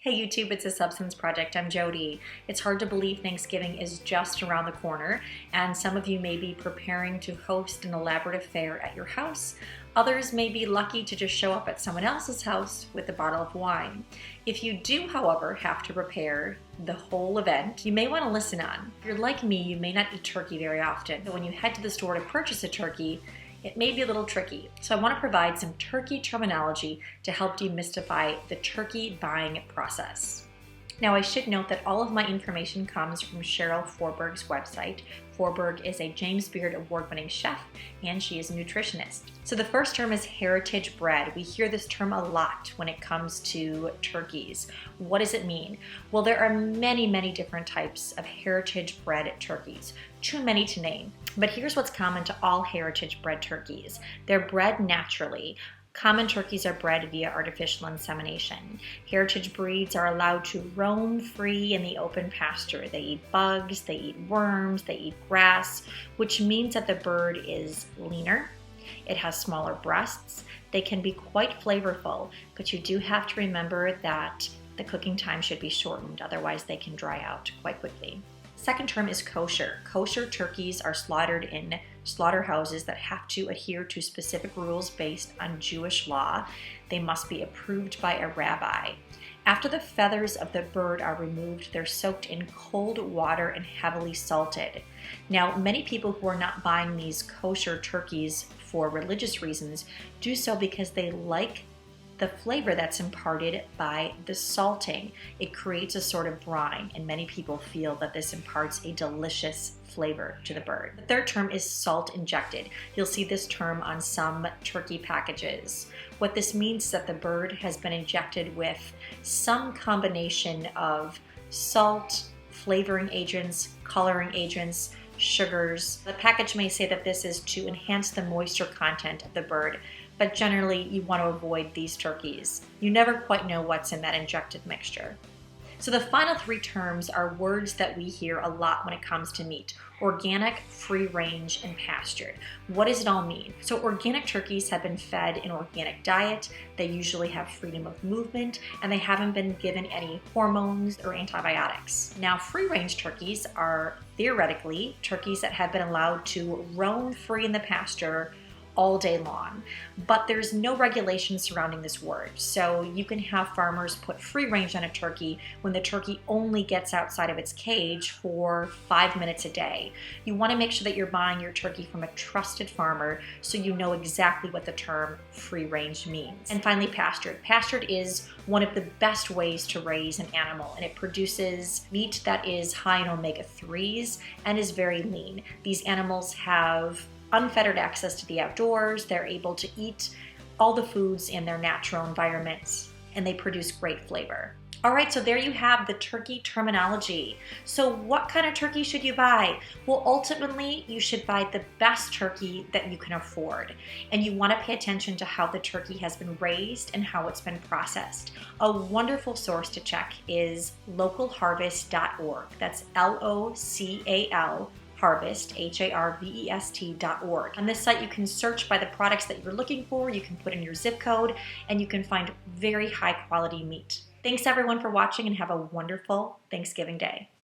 Hey YouTube, it's a Substance Project. I'm Jody. It's hard to believe Thanksgiving is just around the corner, and some of you may be preparing to host an elaborate affair at your house. Others may be lucky to just show up at someone else's house with a bottle of wine. If you do, however, have to prepare the whole event, you may want to listen on. If you're like me, you may not eat turkey very often, but when you head to the store to purchase a turkey, it may be a little tricky. So I want to provide some turkey terminology to help demystify the turkey buying process. Now I should note that all of my information comes from Cheryl Forberg's website. Forberg is a James Beard award-winning chef, and she is a nutritionist. So the first term is heritage bred. We hear this term a lot when it comes to turkeys. What does it mean? Well, there are many different types of heritage bred turkeys. Too many to name. But here's what's common to all heritage bred turkeys. They're bred naturally. Common turkeys are bred via artificial insemination. Heritage breeds are allowed to roam free in the open pasture. They eat bugs, they eat worms, they eat grass, which means that the bird is leaner. It has smaller breasts. They can be quite flavorful, but you do have to remember that the cooking time should be shortened, otherwise they can dry out quite quickly. Second term is kosher. Kosher turkeys are slaughtered in slaughterhouses that have to adhere to specific rules based on Jewish law. They must be approved by a rabbi. After the feathers of the bird are removed, they're soaked in cold water and heavily salted. Now, many people who are not buying these kosher turkeys for religious reasons do so because they like the flavor that's imparted by the salting. It creates a sort of brine, and many people feel that this imparts a delicious flavor to the bird. The third term is salt-injected. You'll see this term on some turkey packages. What this means is that the bird has been injected with some combination of salt, flavoring agents, coloring agents, sugars. The package may say that this is to enhance the moisture content of the bird, but generally you want to avoid these turkeys. You never quite know what's in that injected mixture. So the final three terms are words that we hear a lot when it comes to meat: organic, free range, and pastured. What does it all mean? So organic turkeys have been fed an organic diet. They usually have freedom of movement, and they haven't been given any hormones or antibiotics. Now, free range turkeys are theoretically turkeys that have been allowed to roam free in the pasture all day long, but there's no regulation surrounding this word. So you can have farmers put free range on a turkey when the turkey only gets outside of its cage for 5 minutes a day. You want to make sure that you're buying your turkey from a trusted farmer so you know exactly what the term free range means. And finally, pastured. Pastured is one of the best ways to raise an animal, and it produces meat that is high in omega-3s and is very lean. These animals have unfettered access to the outdoors. They're able to eat all the foods in their natural environments, and they produce great flavor. All right, so there you have the turkey terminology. So what kind of turkey should you buy? Well, ultimately, you should buy the best turkey that you can afford. And you want to pay attention to how the turkey has been raised and how it's been processed. A wonderful source to check is localharvest.org. That's LOCAL harvest, HARVEST.org. On this site, you can search by the products that you're looking for, you can put in your zip code, and you can find very high quality meat. Thanks everyone for watching, and have a wonderful Thanksgiving day.